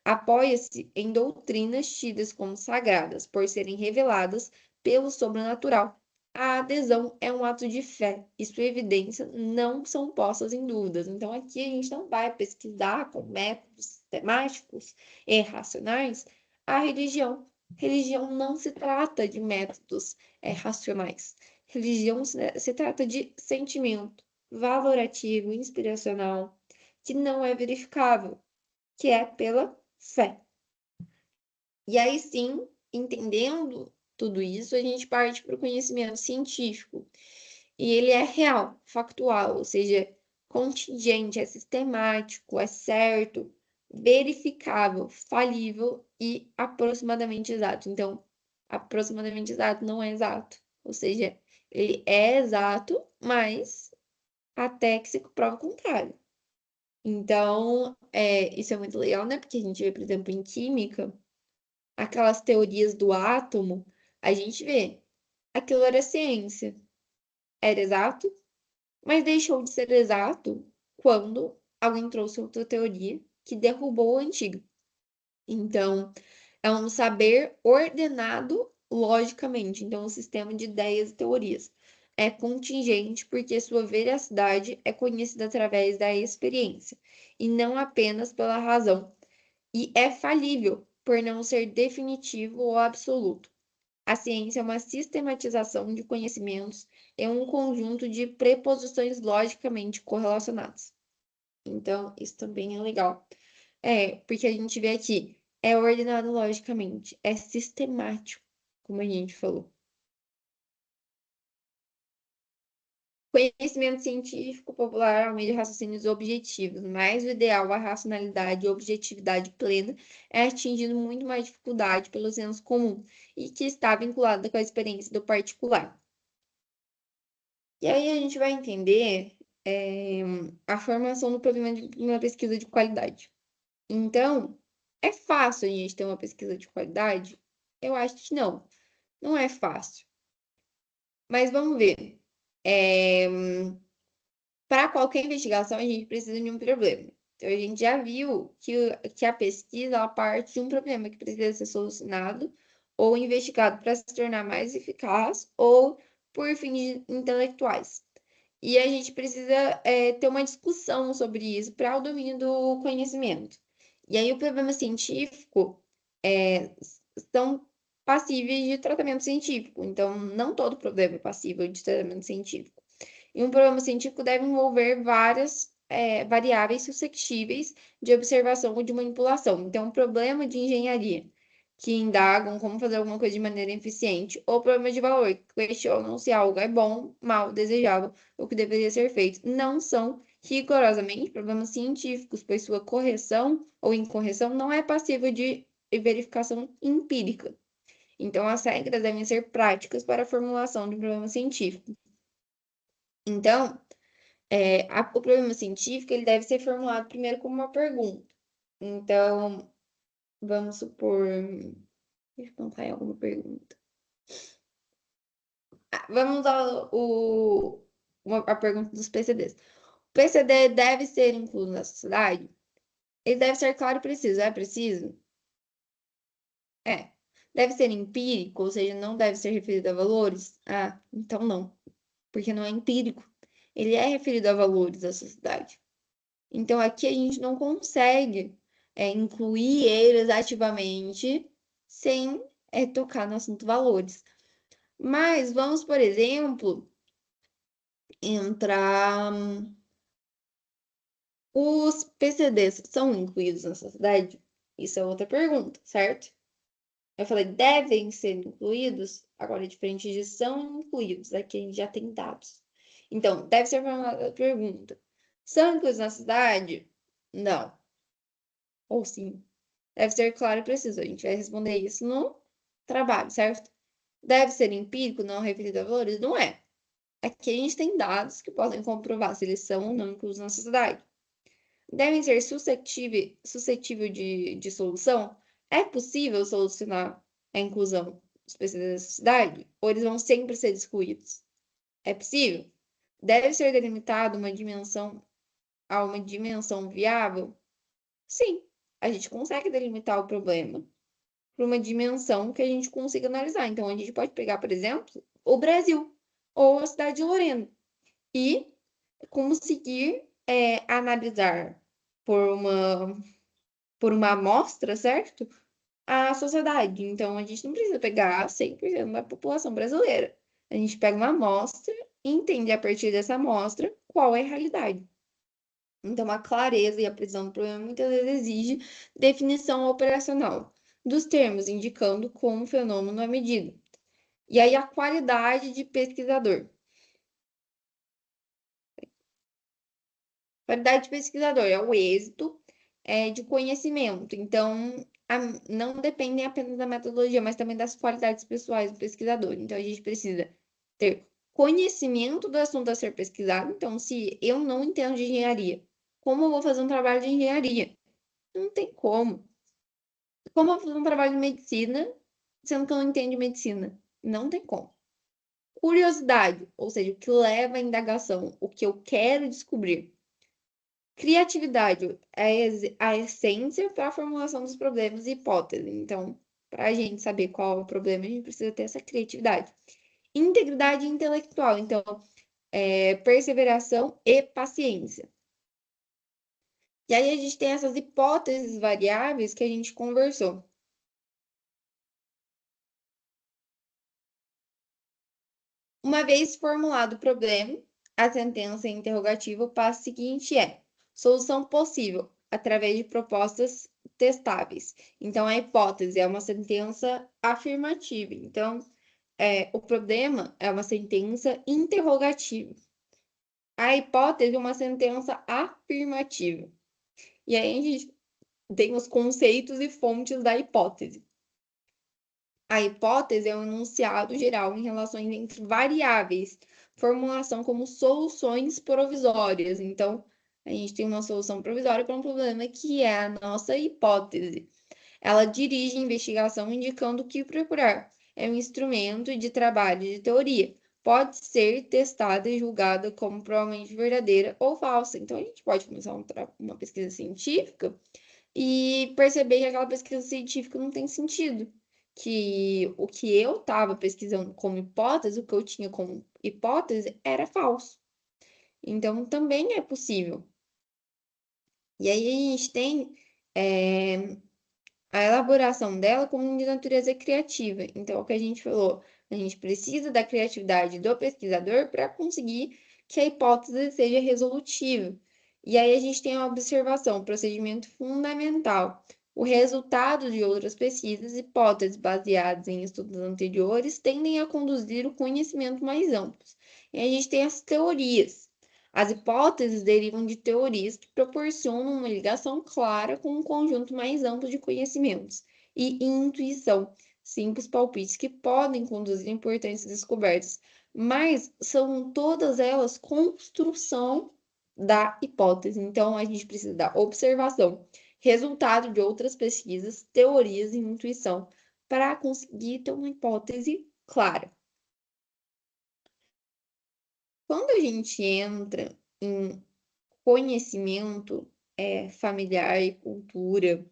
Apoia-se em doutrinas tidas como sagradas, por serem reveladas pelo sobrenatural. A adesão é um ato de fé e sua evidência não são postas em dúvidas. Então, aqui a gente não vai pesquisar com métodos sistemáticos e racionais a religião, Religião não se trata de métodos racionais. Religião se trata de sentimento valorativo, inspiracional, que não é verificável, que é pela fé. E aí sim, entendendo tudo isso, a gente parte para o conhecimento científico. E ele é real, factual, ou seja, contingente, é sistemático, é certo, verificável, falível e aproximadamente exato. Então, aproximadamente exato não é exato. Ou seja, ele é exato, mas até que se prova o contrário. Então, isso é muito legal, né? Porque a gente vê, por exemplo, em química, aquelas teorias do átomo, a gente vê, aquilo era ciência, era exato, mas deixou de ser exato quando alguém trouxe outra teoria que derrubou a antiga. Então, é um saber ordenado logicamente. Então, um sistema de ideias e teorias. É contingente porque sua veracidade é conhecida através da experiência e não apenas pela razão. E é falível por não ser definitivo ou absoluto. A ciência é uma sistematização de conhecimentos em um conjunto de preposições logicamente correlacionadas. Então, isso também é legal. Porque a gente vê aqui, é ordenado logicamente, é sistemático, como a gente falou. Conhecimento científico popular ao meio de raciocínios objetivos, mas o ideal, a racionalidade e objetividade plena, é atingindo muito mais dificuldade pelo senso comum e que está vinculada com a experiência do particular. E aí a gente vai entender a formação do problema de uma pesquisa de qualidade. Então, é fácil a gente ter uma pesquisa de qualidade? Eu acho que não, não é fácil. Mas vamos ver. Para qualquer investigação, a gente precisa de um problema. Então, a gente já viu que a pesquisa ela parte de um problema que precisa ser solucionado ou investigado para se tornar mais eficaz ou por fins intelectuais. E a gente precisa ter uma discussão sobre isso para o domínio do conhecimento. E aí, o problema científico são passíveis de tratamento científico. Então, não todo problema é passível de tratamento científico. E um problema científico deve envolver várias variáveis suscetíveis de observação ou de manipulação. Então, um problema de engenharia que indagam como fazer alguma coisa de maneira eficiente, ou problema de valor, que questionam se algo é bom, mal, desejável, ou que deveria ser feito, não são rigorosamente problemas científicos, pois sua correção ou incorreção não é passível de verificação empírica. Então, as regras devem ser práticas para a formulação de um problema científico. Então, o problema científico ele deve ser formulado primeiro como uma pergunta. Então, vamos supor. Deixa eu pensar em alguma pergunta. Vamos a pergunta dos PCDs. O PCD deve ser incluso na sociedade? Ele deve ser claro e preciso. É preciso? É. Deve ser empírico, ou seja, não deve ser referido a valores? Ah, então não, porque não é empírico. Ele é referido a valores da sociedade. Então, aqui a gente não consegue incluir eles ativamente sem tocar no assunto valores. Mas vamos, por exemplo, entrar. Os PCDs são incluídos na sociedade? Isso é outra pergunta, certo? Eu falei, devem ser incluídos, agora é diferente de são incluídos, aqui a gente já tem dados. Então, deve ser formulada a pergunta: são incluídos na sociedade? Não. Ou sim. Deve ser claro e preciso. A gente vai responder isso no trabalho, certo? Deve ser empírico, não referido a valores? Não é. Aqui a gente tem dados que podem comprovar se eles são ou não inclusos na sociedade. Devem ser suscetível de solução? É possível solucionar a inclusão dos PCDs da sociedade? Ou eles vão sempre ser excluídos? É possível? Deve ser delimitado uma dimensão a uma dimensão viável? Sim, a gente consegue delimitar o problema para uma dimensão que a gente consiga analisar. Então, a gente pode pegar, por exemplo, o Brasil ou a cidade de Lorena e conseguir analisar por uma, por uma amostra, certo? a sociedade. Então, a gente não precisa pegar 100% da população brasileira. A gente pega uma amostra e entende a partir dessa amostra qual é a realidade. Então, a clareza e a precisão do problema muitas vezes exige definição operacional dos termos, indicando como o fenômeno é medido. E aí, a qualidade de pesquisador. Qualidade de pesquisador é o êxito de conhecimento. Então, não dependem apenas da metodologia, mas também das qualidades pessoais do pesquisador. Então, a gente precisa ter conhecimento do assunto a ser pesquisado. Então, se eu não entendo de engenharia, como eu vou fazer um trabalho de engenharia? Não tem como. Como eu vou fazer um trabalho de medicina, sendo que eu não entendo de medicina? Não tem como. Curiosidade, ou seja, o que leva à indagação, o que eu quero descobrir. Criatividade é a essência para a formulação dos problemas e hipóteses. Então, para a gente saber qual é o problema, a gente precisa ter essa criatividade. Integridade intelectual, então, perseveração e paciência. E aí a gente tem essas hipóteses variáveis que a gente conversou. Uma vez formulado o problema, a sentença interrogativa, o passo seguinte é solução possível através de propostas testáveis. Então, a hipótese é uma sentença afirmativa. Então, o problema é uma sentença interrogativa. A hipótese é uma sentença afirmativa. E aí a gente tem os conceitos e fontes da hipótese. A hipótese é um enunciado geral em relações entre variáveis, formulação como soluções provisórias. Então, a gente tem uma solução provisória para um problema que é a nossa hipótese. Ela dirige a investigação indicando o que procurar. É um instrumento de trabalho de teoria. Pode ser testada e julgada como provavelmente verdadeira ou falsa. Então, a gente pode começar uma pesquisa científica e perceber que aquela pesquisa científica não tem sentido. Que o que eu estava pesquisando como hipótese, o que eu tinha como hipótese, era falso. Então, também é possível. E aí a gente tem a elaboração dela como de natureza criativa. Então, é o que a gente falou, a gente precisa da criatividade do pesquisador para conseguir que a hipótese seja resolutiva. E aí a gente tem a observação, o procedimento fundamental. O resultado de outras pesquisas, hipóteses baseadas em estudos anteriores, tendem a conduzir o conhecimento mais amplo. E a gente tem as teorias. As hipóteses derivam de teorias que proporcionam uma ligação clara com um conjunto mais amplo de conhecimentos e intuição, simples palpites que podem conduzir a importantes descobertas, mas são todas elas construção da hipótese. Então, a gente precisa da observação, resultado de outras pesquisas, teorias e intuição para conseguir ter uma hipótese clara. Quando a gente entra em conhecimento familiar e cultura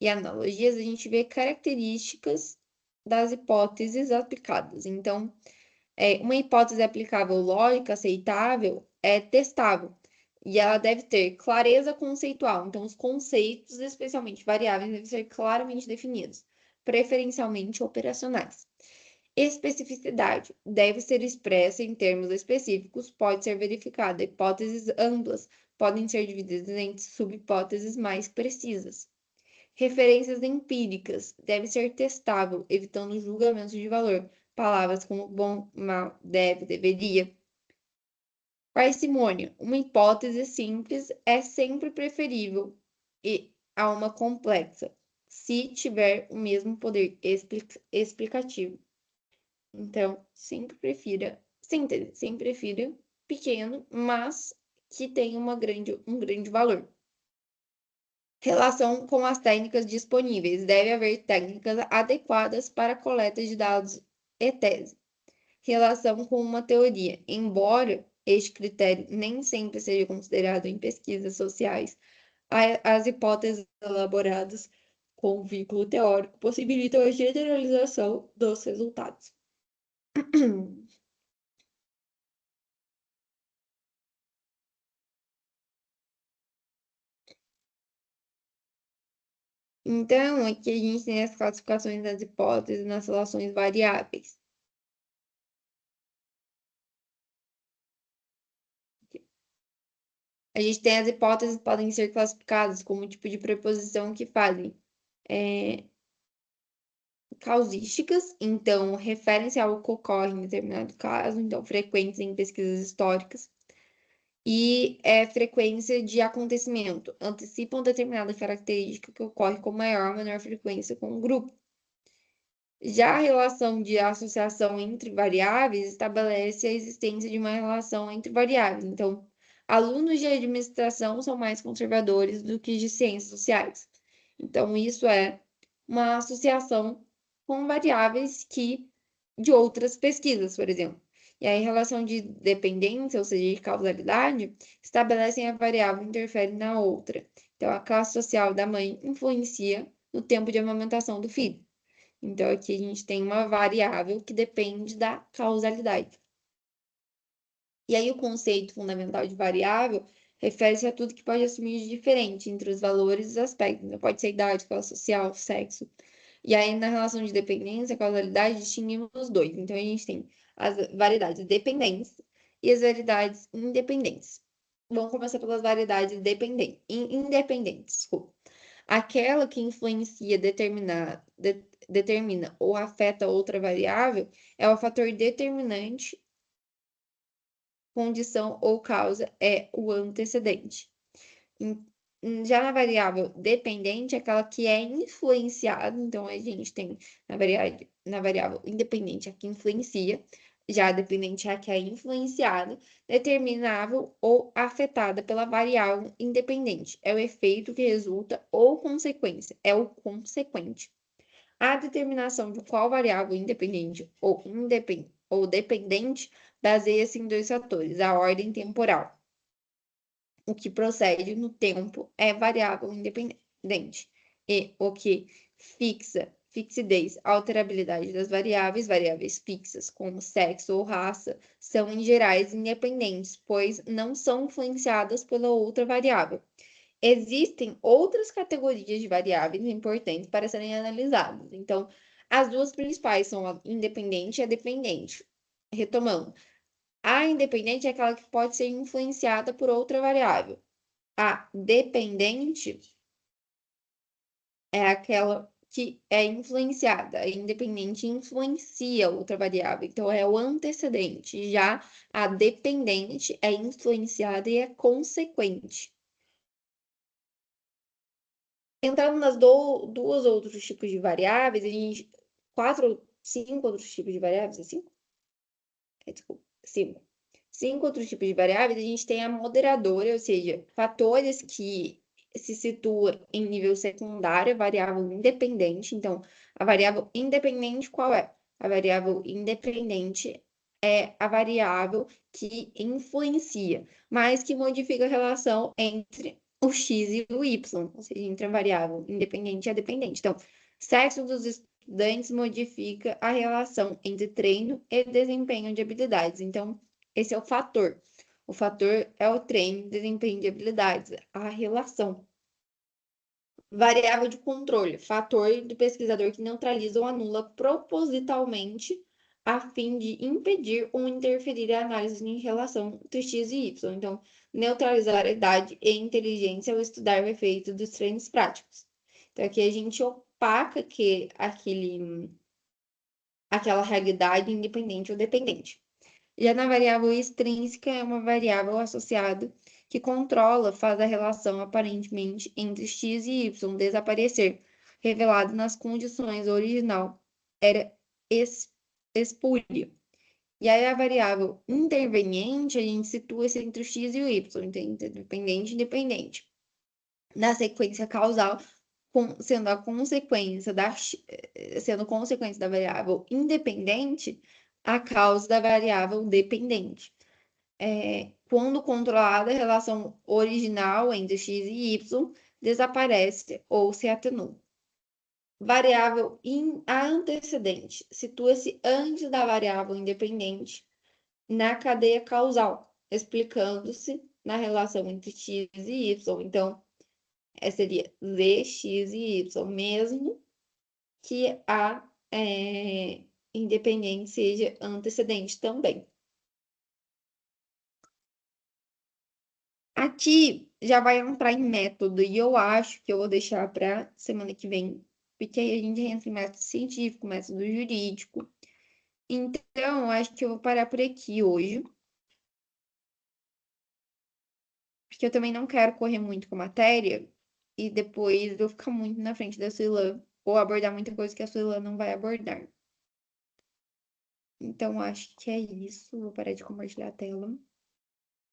e analogias, a gente vê características das hipóteses aplicadas. Então, uma hipótese aplicável lógica, aceitável, é testável. E ela deve ter clareza conceitual. Então, os conceitos, especialmente variáveis, devem ser claramente definidos, preferencialmente operacionais. Especificidade deve ser expressa em termos específicos, pode ser verificada. Hipóteses amplas podem ser divididas em subhipóteses mais precisas. Referências empíricas deve ser testável, evitando julgamentos de valor. Palavras como bom, mal, deve, deveria. Parcimônia. Uma hipótese simples é sempre preferível a uma complexa, se tiver o mesmo poder explicativo. Então, sempre prefira síntese, sempre prefira pequeno, mas que tenha um grande valor. Relação com as técnicas disponíveis. Deve haver técnicas adequadas para a coleta de dados e tese. Relação com uma teoria. Embora este critério nem sempre seja considerado em pesquisas sociais, as hipóteses elaboradas com vínculo teórico possibilitam a generalização dos resultados. Então, aqui a gente tem as classificações das hipóteses nas relações variáveis. A gente tem as hipóteses que podem ser classificadas como tipo de preposição que fazem causísticas, então referem-se ao que ocorre em determinado caso, então frequentes em pesquisas históricas, e frequência de acontecimento, antecipam determinada característica que ocorre com maior ou menor frequência com o grupo. Já a relação de associação entre variáveis estabelece a existência de uma relação entre variáveis. Então, alunos de administração são mais conservadores do que de ciências sociais. Então, isso é uma associação com variáveis que de outras pesquisas, por exemplo. E aí, relação de dependência, ou seja, de causalidade, estabelecem a variável interfere na outra. Então, a classe social da mãe influencia no tempo de amamentação do filho. Então, aqui a gente tem uma variável que depende da causalidade. E aí, o conceito fundamental de variável refere-se a tudo que pode assumir de diferente entre os valores e os aspectos. Então, pode ser idade, classe social, sexo. E aí, na relação de dependência, causalidade, distinguimos os dois. Então, a gente tem as variedades dependentes e as variedades independentes. Vamos começar pelas variedades independentes. Desculpa. Aquela que influencia, determina ou afeta outra variável é o fator determinante, condição ou causa é o antecedente. Já na variável dependente, aquela que é influenciada, então a gente tem na variável independente a que influencia, já a dependente é a que é influenciada, determinável ou afetada pela variável independente. É o efeito que resulta ou consequência, é o consequente. A determinação de qual variável independente ou dependente baseia-se em dois fatores: a ordem temporal. O que procede no tempo é variável independente. E o que fixidez, alterabilidade das variáveis fixas, como sexo ou raça, são em gerais independentes, pois não são influenciadas pela outra variável. Existem outras categorias de variáveis importantes para serem analisadas. Então, as duas principais são a independente e a dependente. Retomando, a independente é aquela que pode ser influenciada por outra variável. A dependente é aquela que é influenciada. A independente influencia outra variável, então é o antecedente. Já a dependente é influenciada e é consequente. Entrando nas duas outros tipos de variáveis, a gente. Cinco outros tipos de variáveis, assim? Desculpa, cinco. Cinco outros tipos de variáveis, a gente tem a moderadora, ou seja, fatores que se situam em nível secundário, variável independente. Então, a variável independente qual é? A variável independente é a variável que influencia, mas que modifica a relação entre o x e o y, ou seja, entre a variável independente e a dependente. Então, sexo dos estudantes modifica a relação entre treino e desempenho de habilidades. Então, esse é o fator. O fator é o treino, desempenho de habilidades, a relação. Variável de controle, fator do pesquisador que neutraliza ou anula propositalmente a fim de impedir ou interferir a análise em relação entre x e y. Então, neutralizar a idade e inteligência ao estudar o efeito dos treinos práticos. Então, aqui a gente opaca aquela realidade independente ou dependente. Já na variável extrínseca, é uma variável associada que controla, faz a relação aparentemente entre x e y desaparecer, revelado nas condições original, era espúria. E aí a variável interveniente, a gente situa esse entre o x e o y, dependente e independente. Na sequência causal, sendo consequência da variável independente, a causa da variável dependente. Quando controlada, a relação original entre x e y desaparece ou se atenua. Variável antecedente situa-se antes da variável independente na cadeia causal, explicando-se na relação entre x e y. Então, Seria Z, X e Y, mesmo que a independente seja antecedente também. Aqui já vai entrar em método, e eu acho que eu vou deixar para semana que vem, porque aí a gente entra em método científico, método jurídico. Então, eu acho que eu vou parar por aqui hoje, porque eu também não quero correr muito com a matéria e depois eu ficar muito na frente da Suilã ou abordar muita coisa que a Suilã não vai abordar. Então, acho que é isso. Vou parar de compartilhar a tela.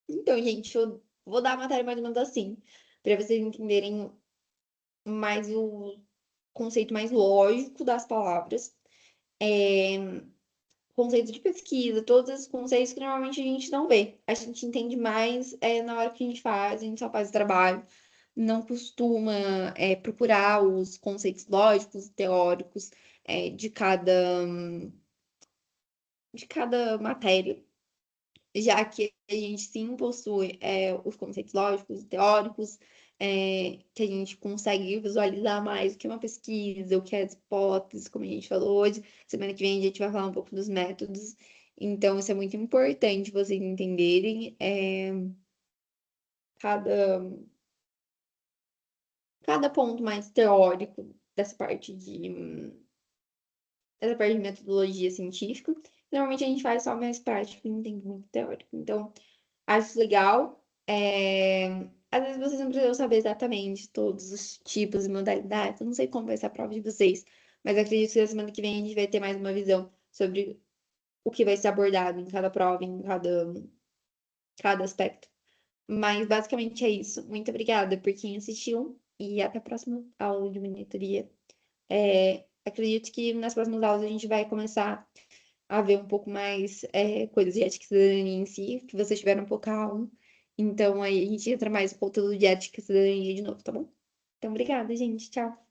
Então, gente, eu vou dar a matéria mais ou menos assim, para vocês entenderem mais o conceito mais lógico das palavras. Conceito de pesquisa, todos esses conceitos que normalmente a gente não vê. A gente entende mais na hora que a gente só faz o trabalho, não costuma procurar os conceitos lógicos e teóricos de cada matéria, já que a gente sim possui os conceitos lógicos e teóricos, que a gente consegue visualizar mais o que é uma pesquisa, o que é as hipóteses, como a gente falou hoje. Semana que vem a gente vai falar um pouco dos métodos. Então, isso é muito importante vocês entenderem cada, cada ponto mais teórico dessa parte de metodologia científica. Normalmente a gente faz só mais prático e não tem muito teórico. Então, acho legal. Às vezes vocês não precisam saber exatamente todos os tipos e modalidades. Eu não sei como vai ser a prova de vocês, mas acredito que na semana que vem a gente vai ter mais uma visão sobre o que vai ser abordado em cada prova, em cada aspecto. Mas basicamente é isso. Muito obrigada por quem assistiu e até a próxima aula de monitoria. Acredito que nas próximas aulas a gente vai começar a ver um pouco mais coisas de ética e cidadania em si, que vocês tiveram um pouco calmo. Então aí a gente entra mais no conteúdo de ética e cidadania de novo, tá bom? Então, obrigada, gente. Tchau.